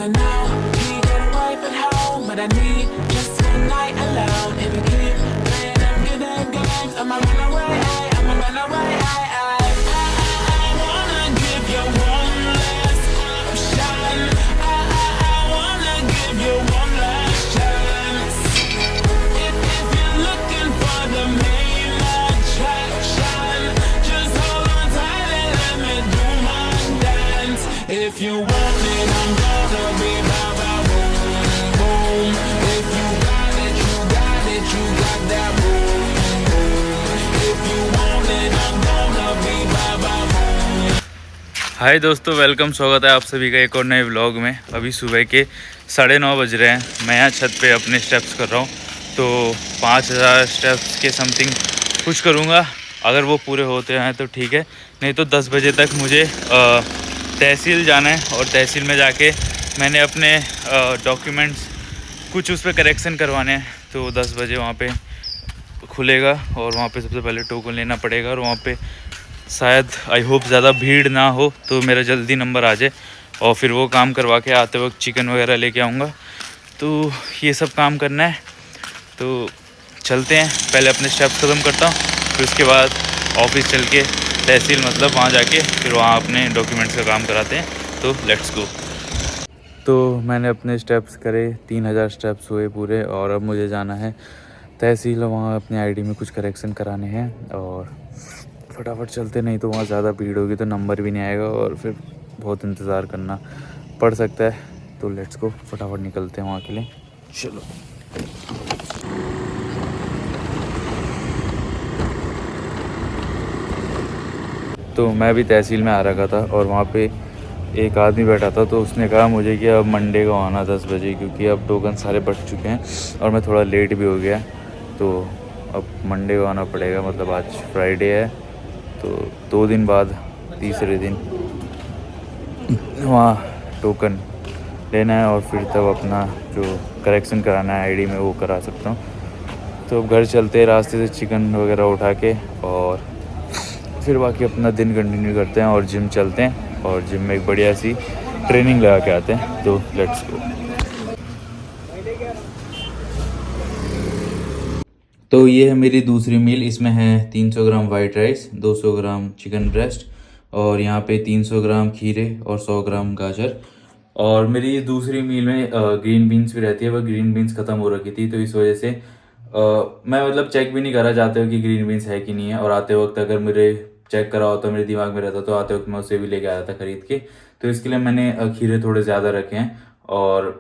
and now. Can you get a wife at home? But I need just one night alone. If you keep playing them good games, I'ma run away. I'ma run away. I wanna give you one last option. I wanna give you one last chance. If you're looking for the main attraction, just hold on tight and let me do my dance. If you want it, I'm gonna be bow bow boom boom. If you got it, you got it, you got that boom boom. If you want it, I'm gonna be bow bow boom. हाय दोस्तों, welcome. स्वागत है आप सभी का एक और नए vlog में। अभी सुबह के 9:30 बज रहे हैं। मैं यहाँ छत पे अपने स्टेप्स कर रहा हूँ, तो 5000 स्टेप्स के समथिंग कुछ करूँगा। अगर वो पूरे होते हैं तो ठीक है, नहीं तो 10 बजे तक मुझे तहसील जाना है। और तहसील में जाके मैंने अपने डॉक्यूमेंट्स कुछ उस पर करेक्शन करवाने हैं, तो 10 बजे वहाँ पे खुलेगा और वहाँ पे सबसे पहले टोकन लेना पड़ेगा। और वहाँ पे शायद आई होप ज़्यादा भीड़ ना हो तो मेरा जल्दी नंबर आ जाए, और फिर वो काम करवा के आते वक्त चिकन वगैरह लेके आऊँगा। तो ये सब काम करना है, तो चलते हैं। पहले अपने स्टेप्स ख़त्म करता हूँ, फिर उसके बाद ऑफिस चल के तहसील मतलब वहाँ जाके फिर वहाँ अपने डॉक्यूमेंट्स का काम कराते हैं। तो लेट्स गो। तो मैंने अपने स्टेप्स करे, 3000 स्टेप्स हुए पूरे, और अब मुझे जाना है तहसील। वहाँ अपने आईडी में कुछ करेक्शन कराने हैं, और फटाफट चलते, नहीं तो वहाँ ज़्यादा भीड़ होगी तो नंबर भी नहीं आएगा और फिर बहुत इंतज़ार करना पड़ सकता है। तो लेट्स गो, फटाफट निकलते हैं वहाँ के लिए। चलो। तो मैं भी तहसील में आ रखा था और वहाँ पे एक आदमी बैठा था, तो उसने कहा मुझे कि अब मंडे को आना 10 बजे, क्योंकि अब टोकन सारे बढ़ चुके हैं और मैं थोड़ा लेट भी हो गया। तो अब मंडे को आना पड़ेगा, मतलब आज फ्राइडे है, तो 2 दिन बाद तीसरे दिन वहाँ टोकन लेना है और फिर तब अपना जो करेक्शन कराना है आईडी में वो करा सकता हूँ। तो अब घर चलते हैं, रास्ते से चिकन वगैरह उठा के, और फिर बाकी अपना दिन कंटिन्यू करते हैं और जिम चलते हैं और जिम में एक बढ़िया सी ट्रेनिंग लगा के आते हैं। तो लेट्स गो। तो ये है मेरी दूसरी मील। इसमें है 300 gram white rice, 200 gram chicken breast, और यहाँ पे 300 ग्राम खीरे और 100 ग्राम गाजर। और मेरी दूसरी मील में ग्रीन बीन्स भी रहती है, वह ग्रीन बीन्स ख़त्म हो रखी थी, तो इस वजह से मैं मतलब चेक भी नहीं करा जाते हो कि ग्रीन बीन्स है कि नहीं है। और आते वक्त अगर मेरे चेक करा होता, मेरे दिमाग में रहता, तो आते वक्त मैं उसे भी लेके आया था ख़रीद के। तो इसके लिए मैंने खीरे थोड़े ज़्यादा रखे हैं, और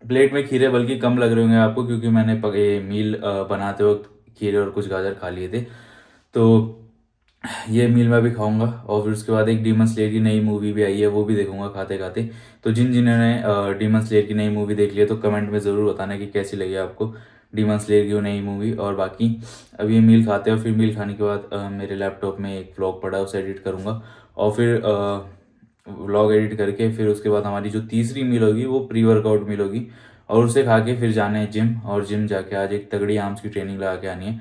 प्लेट में खीरे बल्कि कम लग रहे होंगे आपको, क्योंकि मैंने ये मील बनाते वक्त खीरे और कुछ गाजर खा लिए थे। तो ये मील मैं भी खाऊंगा, और फिर उसके बाद एक डीमन स्लेयर की नई मूवी भी आई है, वो भी देखूंगा खाते खाते। तो जिन्होंने डीमन स्लेयर की नई मूवी देख ली है तो कमेंट में ज़रूर बताना कि कैसी लगी आपको डीमन स्लेयर की वो नई मूवी। और बाकी अब ये मील खाते हैं, और फिर मील खाने के बाद मेरे लैपटॉप में एक व्लॉग पड़ा है, उसे एडिट करूँगा, और फिर व्लॉग एडिट करके फिर उसके बाद हमारी जो तीसरी मील होगी वो प्री वर्कआउट मील होगी, और उसे खा के फिर जाना है जिम। और जिम जाके आज एक तगड़ी आर्म्स की ट्रेनिंग लगा के आनी है।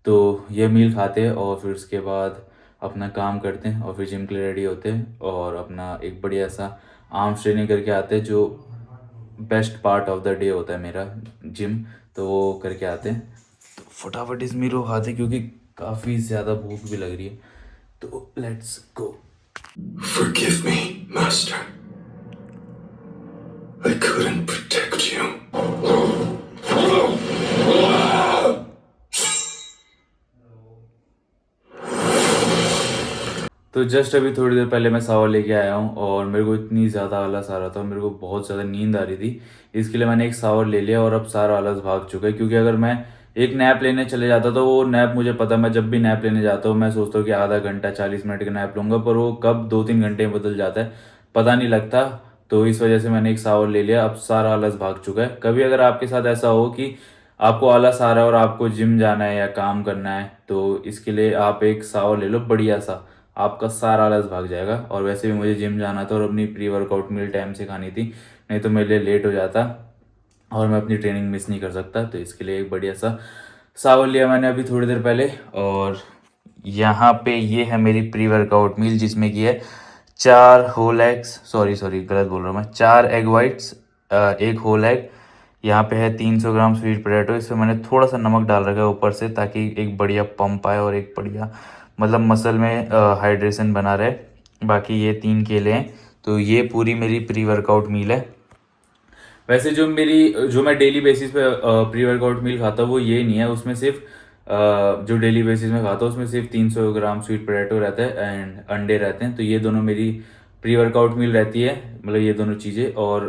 तो ये मील खाते हैं और फिर उसके बाद अपना काम करते हैं, और फिर जिम के लिए रेडी होते हैं, और अपना एक बढ़िया सा आर्म्स ट्रेनिंग करके आते हैं, जो best part of the day होता है मेरा जिम। तो वो करके आते हैं, तो फटाफट इस मील को खाते हैं क्योंकि काफ़ी ज़्यादा भूख भी लग रही है। तो let's go. Forgive me, Master. I couldn't protect you. तो जस्ट अभी थोड़ी देर पहले मैं शावर लेके आया हूँ, और मेरे को इतनी ज़्यादा आलस आ रहा था, मेरे को बहुत ज़्यादा नींद आ रही थी। इसके लिए मैंने एक शावर ले लिया और अब सारा आलस भाग चुका है। क्योंकि अगर मैं एक नैप लेने चले जाता तो वो नैप, मुझे पता, मैं जब भी नैप लेने जाता हूँ मैं सोचता हूँ कि आधा घंटा 40 मिनट का नैप लूँगा, पर वो कब 2-3 घंटे में बदल जाता है, पता नहीं लगता। तो इस वजह से मैंने एक शावर ले लिया, अब सारा आलस भाग चुका है। कभी अगर आपके साथ ऐसा हो कि आपको आलस आ रहा है और आपको जिम जाना है या काम करना है, तो इसके लिए आप एक शावर ले लो बढ़िया सा, आपका सारा आलस भाग जाएगा। और वैसे भी मुझे जिम जाना था और अपनी प्री वर्कआउट मील टाइम से खानी थी, नहीं तो मेरे लिए लेट हो जाता और मैं अपनी ट्रेनिंग मिस नहीं कर सकता। तो इसके लिए एक बढ़िया सा शावर लिया मैंने अभी थोड़ी देर पहले। और यहाँ पे ये है मेरी प्री वर्कआउट मील, जिसमें की है 4 होल एग्स, सॉरी गलत बोल रहा हूँ मैं, 4 एग वाइट्स, एक होल एग, यहाँ पे है 300 ग्राम स्वीट पोटैटो, इसमें मैंने थोड़ा सा नमक डाल रखा है ऊपर से ताकि एक बढ़िया पंप आए और एक बढ़िया मतलब मसल में हाइड्रेशन बना रहे। बाकी ये 3 केले हैं। तो ये पूरी मेरी प्री वर्कआउट मील है। वैसे जो मैं डेली बेसिस पे प्री वर्कआउट मील खाता हूँ वो ये नहीं है, उसमें सिर्फ जो डेली बेसिस में खाता हूँ उसमें सिर्फ 300 ग्राम स्वीट पोटैटो रहता है एंड अंडे रहते हैं। तो ये दोनों मेरी प्री वर्कआउट मील रहती है, मतलब ये दोनों चीज़ें। और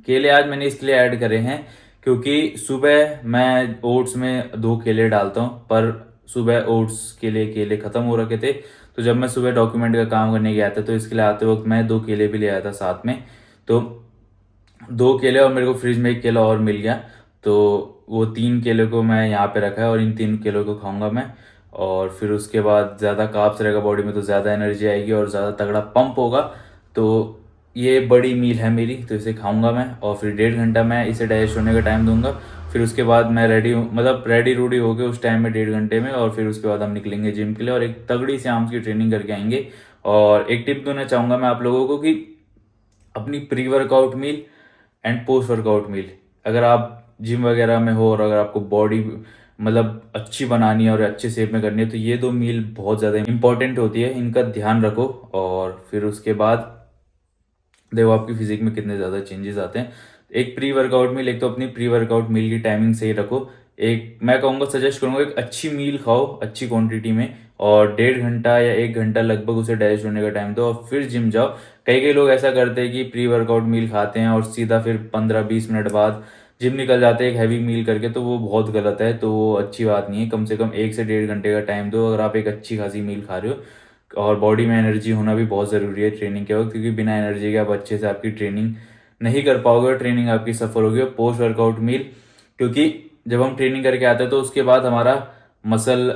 केले आज मैंने इसलिए ऐड करे हैं क्योंकि सुबह मैं ओट्स में 2 केले डालता हूँ, पर सुबह ओट्स केले ख़त्म हो रखे थे। तो जब मैं सुबह डॉक्यूमेंट का काम करने गया था तो इसके लिए आते वक्त मैं 2 केले भी ले आया था साथ में। तो 2 केले और मेरे को फ्रिज में 1 केला और मिल गया, तो वो 3 केले को मैं यहाँ पे रखा है और इन 3 केलों को खाऊंगा मैं। और फिर उसके बाद ज़्यादा कार्ब्स रहेगा बॉडी में तो ज़्यादा एनर्जी आएगी और ज़्यादा तगड़ा पंप होगा। तो ये बड़ी मील है मेरी, तो इसे खाऊंगा मैं और फिर 1.5 घंटा मैं इसे डाइजेस्ट होने का टाइम दूंगा। फिर उसके बाद मैं रेडी रूडी हो गए उस टाइम में 1.5 घंटे में, और फिर उसके बाद हम निकलेंगे जिम के लिए और एक तगड़ी सी आर्म्स की ट्रेनिंग करके आएंगे। और एक टिप देना चाहूँगा मैं आप लोगों को कि अपनी pre workout meal and post workout meal, अगर आप जिम वगैरह में हो और अगर आपको बॉडी मतलब अच्छी बनानी है और अच्छे शेप में करनी है तो ये 2 मील बहुत ज़्यादा इंपॉर्टेंट होती है, इनका ध्यान रखो। और फिर उसके बाद देखो आपकी फिजिक में कितने ज़्यादा चेंजेस आते हैं। एक प्री वर्कआउट मील, एक तो अपनी प्री वर्कआउट मील की टाइमिंग सही रखो। एक मैं कहूँगा सजेस्ट करूँगा एक अच्छी मील खाओ अच्छी क्वांटिटी में और 1.5 घंटा या 1 घंटा लगभग उसे डाइजेस्ट होने का टाइम दो और फिर जिम जाओ। कई लोग ऐसा करते हैं कि प्री वर्कआउट मील खाते हैं और सीधा फिर 15-20 मिनट बाद जिम निकल जाते हैं एक हैवी मील करके, तो वो बहुत गलत है। तो वो अच्छी बात नहीं है। कम से कम 1 से 1.5 घंटे का टाइम दो अगर आप एक अच्छी खासी मील खा रहे हो। और बॉडी में एनर्जी होना भी बहुत ज़रूरी है ट्रेनिंग के वक्त, क्योंकि बिना एनर्जी के आप अच्छे से आपकी ट्रेनिंग नहीं कर पाओगे और ट्रेनिंग आपकी सफल होगी। पोस्ट वर्कआउट मील, क्योंकि जब हम ट्रेनिंग करके आते हैं तो उसके बाद हमारा मसल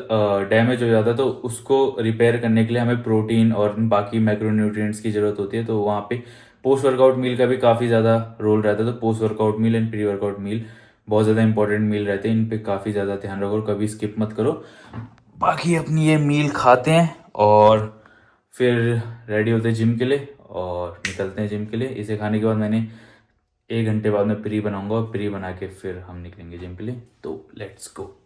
डैमेज हो जाता है, तो उसको रिपेयर करने के लिए हमें प्रोटीन और बाकी मैक्रोन्यूट्रिएंट्स की ज़रूरत होती है। तो वहाँ पे पोस्ट वर्कआउट मील का भी काफ़ी ज़्यादा रोल रहता है। तो post workout meal and pre workout meal बहुत ज़्यादा इंपॉर्टेंट मील रहते हैं, इन पे काफ़ी ज़्यादा ध्यान रखो और कभी स्किप मत करो। बाकी अपनी ये मील खाते हैं और फिर रेडी होते हैं जिम के लिए और निकलते हैं जिम के लिए। इसे खाने के बाद मैंने 1 घंटे बाद मैं प्री बनाऊंगा और प्री बना के फिर हम निकलेंगे जिम के लिए। तो लेट्स गो।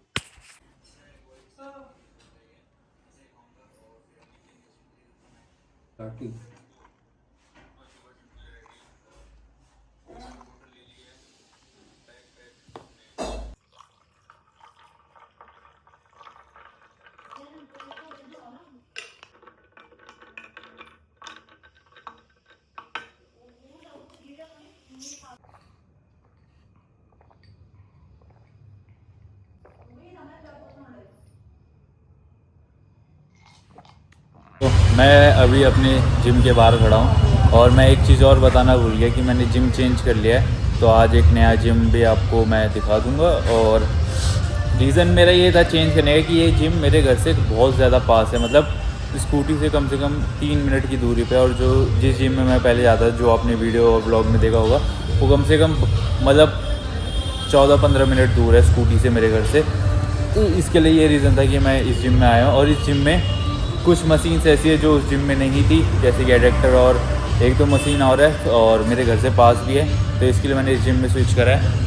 तो मैं अभी अपने जिम के बाहर खड़ा हूँ और मैं एक चीज़ और बताना भूल गया कि मैंने जिम चेंज कर लिया है। तो आज एक नया जिम भी आपको मैं दिखा दूँगा और रीज़न मेरा ये था चेंज करने का कि ये जिम मेरे घर से बहुत ज़्यादा पास है, मतलब स्कूटी से कम 3 मिनट की दूरी पे। और जो जिस जिम में मैं पहले जाता था, जो आपने वीडियो और ब्लॉग में देखा होगा, वो कम से कम मतलब 14-15 मिनट दूर है स्कूटी से मेरे घर से। तो इसके लिए ये रीज़न था कि मैं इस जिम में आया हूँ। और इस जिम में कुछ मशीन्स ऐसी है जो उस जिम में नहीं थी, जैसे कि एडेक्टर और 1-2 मशीन और है और मेरे घर से पास भी है, तो इसके लिए मैंने इस जिम में स्विच करा है।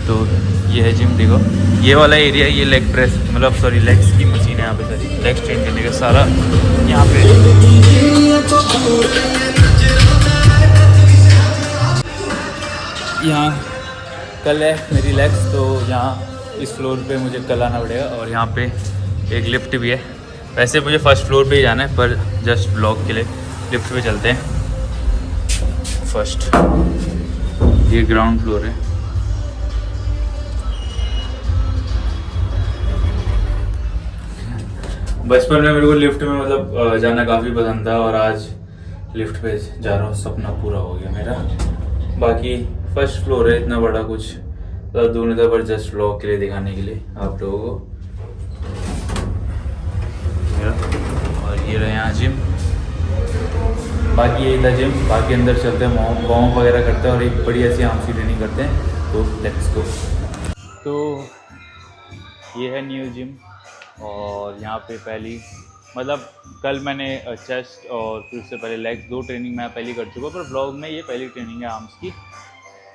तो ये है जिम, देखो ये वाला एरिया, ये लेग प्रेस मतलब सॉरी लेग्स की मशीन है यहाँ पे सारी, लेग्स ट्रेन करने का सारा यहाँ पे। यहाँ कल है मेरी लेग्स, तो यहाँ इस फ्लोर पे मुझे कल आना पड़ेगा। और यहाँ पे एक लिफ्ट भी है। वैसे मुझे फर्स्ट फ्लोर पे ही जाना है, पर जस्ट ब्लॉग के लिए लिफ्ट पे चलते हैं फर्स्ट। ये ग्राउंड फ्लोर है। बचपन में मेरे को लिफ्ट में मतलब जाना काफ़ी पसंद था और आज लिफ्ट पे जा रहा हूँ, सपना पूरा हो गया मेरा। बाकी फर्स्ट फ्लोर है, इतना बड़ा कुछ तो दूर नहीं था, पर जस्ट व्लॉग के लिए दिखाने के लिए आप लोगों को। और ये रहे यहाँ जिम, बाकी यही था जिम। बाकी अंदर चलते हैं, वार्म वगैरह करते हैं और एक बढ़िया सी आर्म्स की ट्रेनिंग करते हैं। तो लेट्स गो। तो ये है न्यू जिम और यहाँ पे पहली मतलब कल मैंने चेस्ट और फिर उससे पहले लेग्स 2 ट्रेनिंग मैं पहले कर चुका, पर ब्लॉग में ये पहली ट्रेनिंग है आर्म्स की।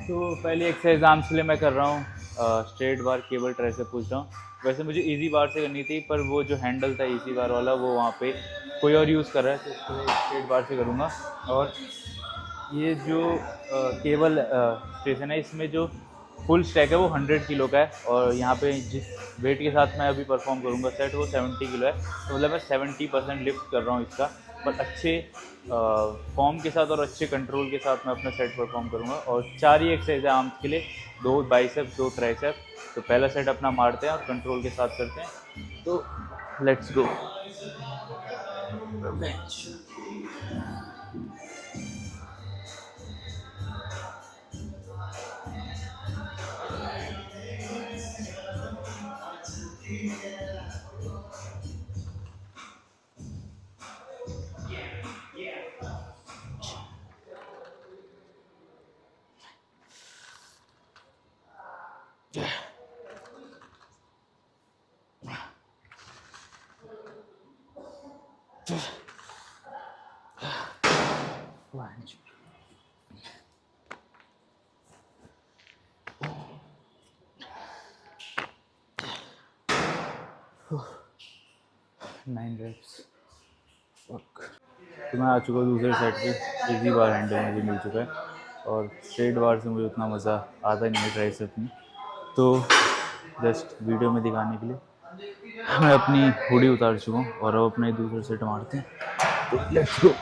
तो पहली एक्सरसाइज आर्म्स के लिए मैं कर रहा हूँ स्ट्रेट बार केबल ट्राई से पूछ रहा हूँ। वैसे मुझे इजी बार से करनी थी, पर वो जो हैंडल था इजी बार वाला वो वहाँ पे कोई और यूज़ कर रहा है, तो इसको स्ट्रेट बार से करूँगा। और ये जो केबल स्टेशन है, इसमें जो फुल स्टैक है वो 100 किलो का है, और यहाँ पे जिस वेट के साथ मैं अभी परफॉर्म करूँगा सेट वो 70 किलो है। तो मतलब मैं 70% लिफ्ट कर रहा हूँ इसका, पर अच्छे फॉर्म के साथ और अच्छे कंट्रोल के साथ मैं अपना सेट परफॉर्म करूँगा। और 4 ही एक्सरसाइज है आर्म्स के लिए, 2 बाइसेप 2 ट्राइसेप। तो पहला सेट अपना मारते हैं और कंट्रोल के साथ करते हैं, तो लेट्स गो। Nine wraps. तो मैं आ चुका हूँ दूसरे सेट पे। इजी बार हैंडल मुझे मिल चुका है, और स्ट्रेट बार से मुझे उतना मज़ा आता नहीं है ट्राइसेप में। तो जस्ट वीडियो में दिखाने के लिए मैं अपनी हुडी उतार चुका हूँ, और अब अपने दूसरे सेट मारते हैं, तो लेट्स गो।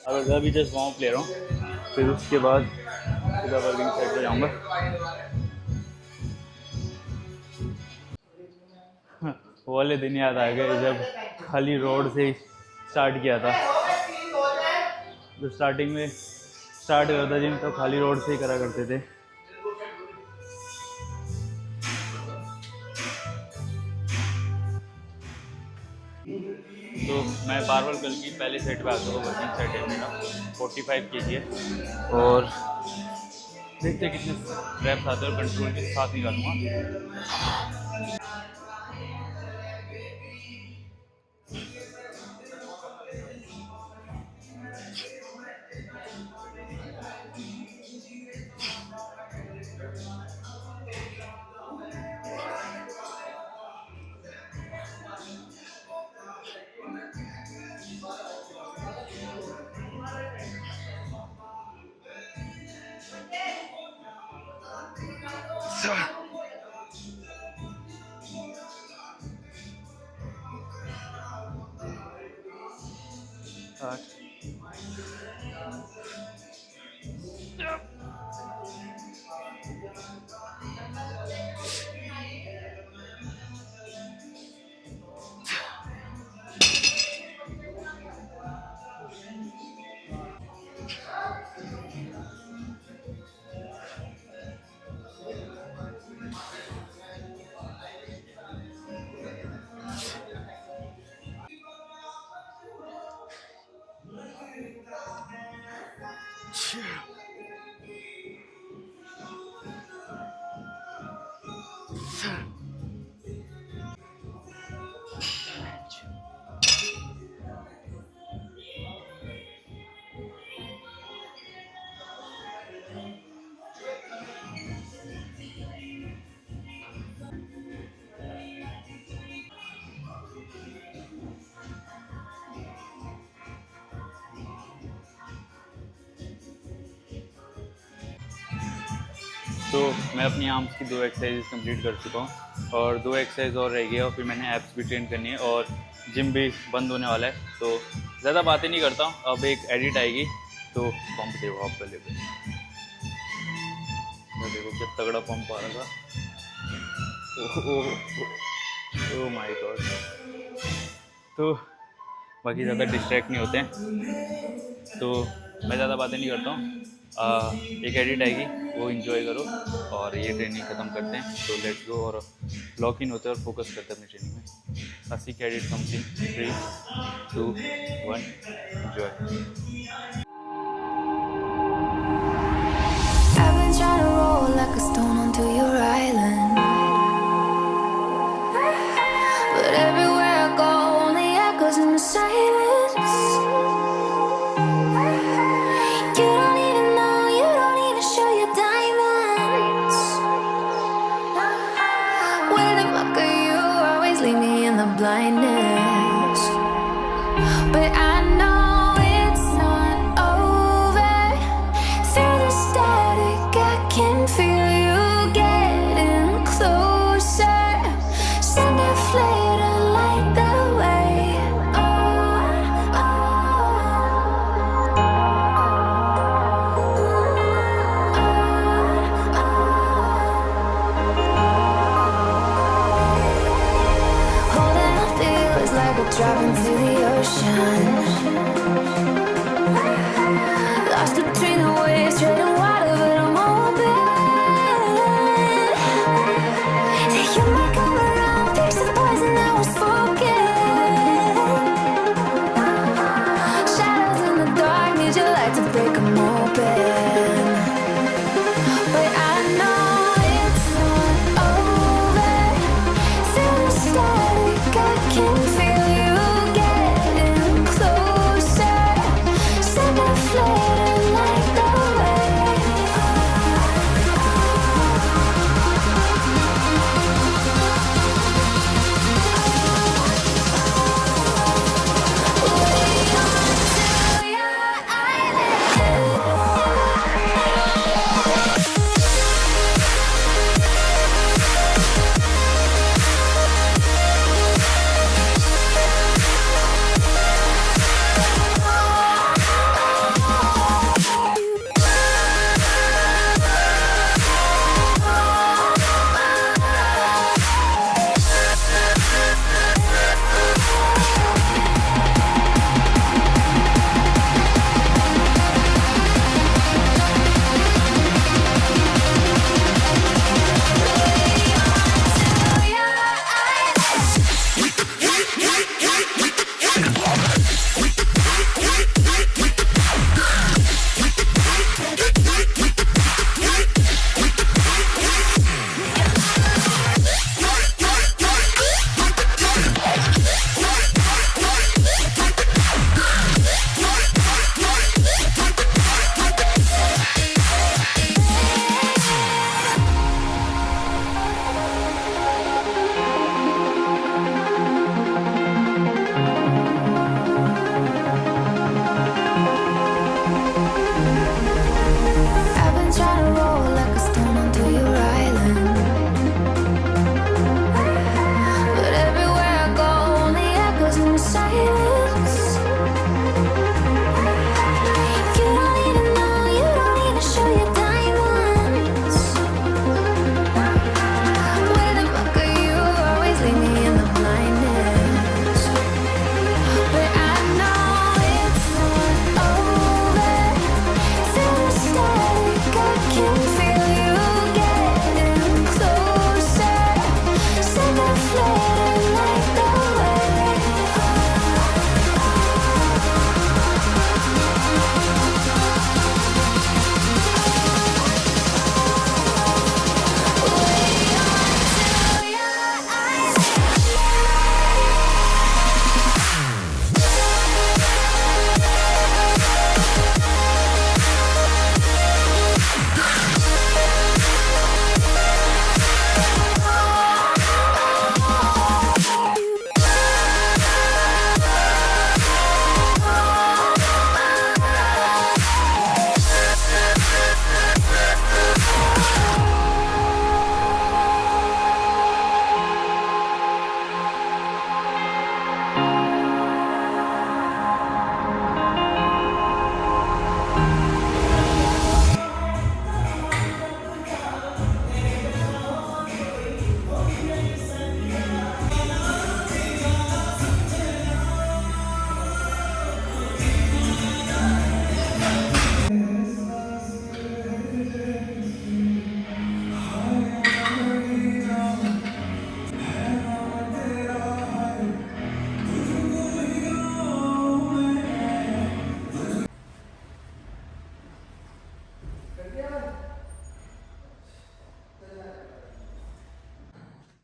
अगर अभी जस्ट वार्म अप ले रहा हूँ, फिर उसके बाद सीधा वर्किंग साइड पे जाऊँगा। वो वाले दिन याद आ गए जब खाली रोड से स्टार्ट किया था। जब स्टार्टिंग में स्टार्ट हुआ था जिम, तो खाली रोड से ही करा करते थे। तो मैं बारबल कल की पहले सेट पे आता हूँ। वर्किंग सेट है मेरा 45 kg है, और देखते हैं कितने रैप्स आते हैं, और कंट्रोल के साथ निकालूंगा। तो मैं अपनी आर्म्स की 2 एक्सरसाइज कंप्लीट कर चुका हूँ और 2 एक्सरसाइज और रह गई है और फिर मैंने एप्स भी ट्रेन करनी है और जिम भी बंद होने वाला है। तो ज़्यादा बातें नहीं करता हूँ, अब एक एडिट आएगी तो पंप देखो आप पहले पे, देखो क्या तगड़ा पंप आ रहा था। Oh my God. तो बाकी ज़्यादा डिस्ट्रैक्ट नहीं होते हैं, तो मैं ज़्यादा बातें नहीं करता हूँ। एक एडिट आएगी वो एंजॉय करो और ये ट्रेनिंग ख़त्म करते हैं। तो लेट्स गो और लॉक इन होते हैं और फोकस करते हैं अपनी ट्रेनिंग में। अस्सी की edit comes in 3, 2, 1 enjoy. I've been trying to roll like a stone onto your island, but everywhere I go only echoes in the silence. You don't even know, you don't even show your diamonds. Where the fuck are you? Always leave me in the blindness. But I know it's not over. Through the static I can feel you getting closer. Send a flare to light the way. Holding my feet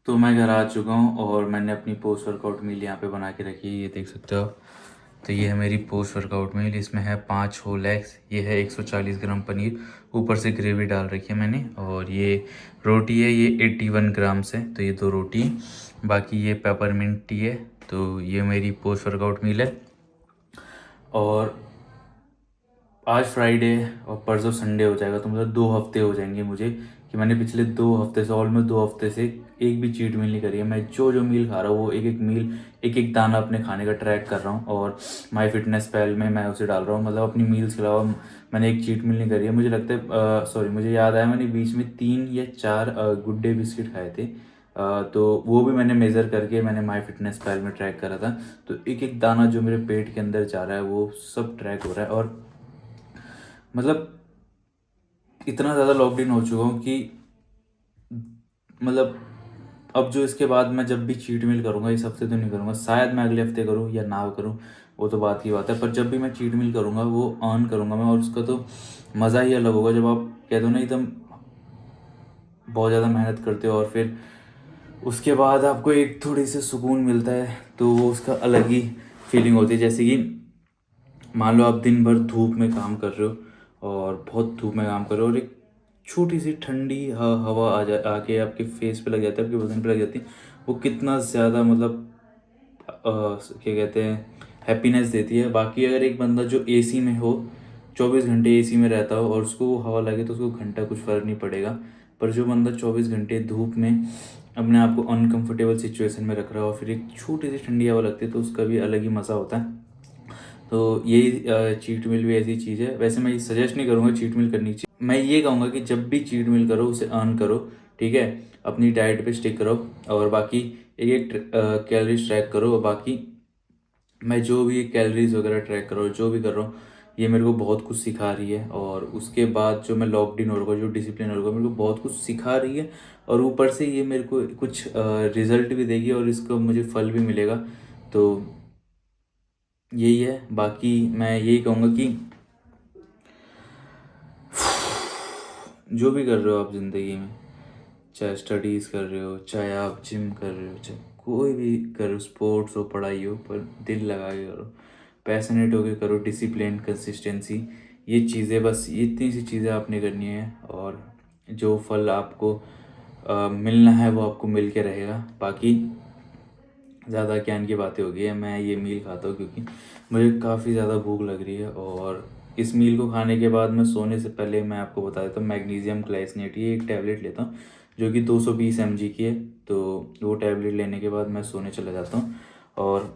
तो मैं घर आ चुका हूँ और मैंने अपनी post workout मील यहाँ पे बना के रखी है, ये देख सकते हो आप। तो ये है मेरी पोस्ट वर्कआउट मील, इसमें है 5 होल एग्स, ये है 140 ग्राम पनीर, ऊपर से ग्रेवी डाल रखी है मैंने, और ये रोटी है, ये 81 ग्राम्स है, तो ये 2 रोटी है। बाकी ये पेपरमिंट टी है। तो ये मेरी पोस्ट वर्कआउट मील है। और आज फ्राइडे और परसों संडे हो जाएगा, तो मतलब 2 हफ्ते हो जाएंगे मुझे कि मैंने पिछले 2 हफ्ते से, ऑलमोस्ट 2 हफ्ते से एक भी चीट मील नहीं करी है। मैं जो जो मील खा रहा हूँ वो एक एक मील, एक एक दाना अपने खाने का ट्रैक कर रहा हूँ और माई फिटनेस पैल में मैं उसे डाल रहा हूँ। मतलब अपनी मील्स के अलावा मैंने एक चीट मील नहीं करी है। मुझे लगता है सॉरी, मुझे याद आया, मैंने बीच में 3 या 4 गुड डे बिस्किट खाए थे। तो वो भी मैंने मेज़र करके मैंने माई फिटनेस पैल में ट्रैक करा था। तो एक एक दाना जो मेरे पेट के अंदर जा रहा है वो सब ट्रैक हो रहा है। और मतलब इतना ज़्यादा लॉकडाउन हो चुका हूँ कि मतलब अब जो इसके बाद मैं जब भी चीट मील करूँगा, इस हफ्ते तो नहीं करूँगा, शायद मैं अगले हफ्ते करूँ या ना करूँ, वो तो बात की बात है। पर जब भी मैं चीट मील करूँगा वो अर्न करूँगा मैं, और उसका तो मज़ा ही अलग होगा। जब आप कहते हो ना एकदम बहुत ज़्यादा मेहनत करते हो और फिर उसके बाद आपको एक थोड़ी सी सुकून मिलता है, तो वो उसका अलग ही फीलिंग होती है। जैसे कि मान लो आप दिन भर धूप में काम कर रहे हो और बहुत धूप में काम कर रहे हो, और एक छोटी सी ठंडी हवा आके आपके फेस पे लग जाती है, आपके बदन पे लग जाती है, वो कितना ज़्यादा मतलब क्या कहते हैं, हैप्पीनेस देती है। बाकी अगर एक बंदा जो एसी में हो, 24 घंटे एसी में रहता हो और उसको वो हवा लगे तो उसको घंटा कुछ फ़र्क नहीं पड़ेगा। पर जो बंदा 24 घंटे धूप में अपने आप को अनकंफर्टेबल सिचुएशन में रख रहा हो, फिर एक छोटी सी ठंडी हवा लगती है, तो उसका भी अलग ही मज़ा होता है। तो यही चीट मील भी ऐसी चीज़ है। वैसे मैं ये सजेस्ट नहीं करूँगा चीट मील करनी चाहिए। मैं ये कहूँगा कि जब भी चीट मील करो उसे अर्न करो, ठीक है, अपनी डाइट पे स्टिक करो, और बाकी एक एक कैलोरीज ट्रैक करो। और बाकी मैं जो भी कैलोरीज वगैरह ट्रैक कर रहा हूँ, जो भी कर रहा हूँ, ये मेरे को बहुत कुछ सिखा रही है। और उसके बाद जो मैं लॉकडाउन होगा, जो डिसिप्लिन होगा, मेरे को बहुत कुछ सिखा रही है। और ऊपर से ये मेरे को कुछ रिजल्ट भी देगी और इसका मुझे फल भी मिलेगा। तो यही है। बाकी मैं यही कहूँगा कि जो भी कर रहे हो आप ज़िंदगी में, चाहे स्टडीज़ कर रहे हो, चाहे आप जिम कर रहे हो, चाहे कोई भी करो, स्पोर्ट्स हो, पढ़ाई हो, पर दिल लगा के करो, पैशनेट होके करो, डिसिप्लिन, कंसिस्टेंसी, ये चीज़ें, बस इतनी सी चीज़ें आपने करनी है, और जो फल आपको मिलना है वो आपको मिल के रहेगा। बाकी ज़्यादा ज्ञान की बातें हो गई है। मैं ये मील खाता हूँ क्योंकि मुझे काफ़ी ज़्यादा भूख लग रही है, और इस मील को खाने के बाद मैं सोने से पहले मैं आपको बता देता हूँ, मैग्नीशियम ग्लाइसिनेट ये एक टैबलेट लेता हूँ जो कि 220 mg की है। तो वो टैबलेट लेने के बाद मैं सोने चला जाता हूँ। और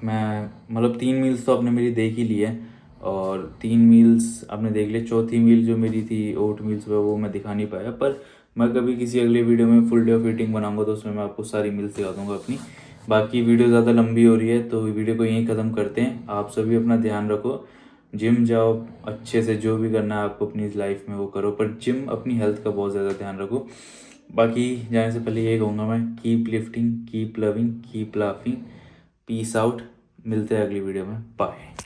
मैं मतलब 3 मील्स तो आपने मेरी देख ही ली है, और 3 मील्स आपने देख लिया। चौथी मील जो मेरी थी ओट मील्स वो मैं दिखा नहीं पाया, पर मैं कभी किसी अगले वीडियो में फुल डे ऑफ ईटिंग बनाऊंगा तो उसमें मैं आपको सारी मील्स दिखा दूंगा अपनी। बाकी वीडियो ज़्यादा लंबी हो रही है तो वीडियो को यहीं ख़त्म करते हैं। आप सभी अपना ध्यान रखो, जिम जाओ अच्छे से, जो भी करना है आपको अपनी लाइफ में वो करो, पर जिम अपनी हेल्थ का बहुत ज़्यादा ध्यान रखो। बाकी जाने से पहले यही कहूँगा मैं, keep lifting, keep loving, keep laughing, peace out. मिलते हैं अगली वीडियो में, बाय।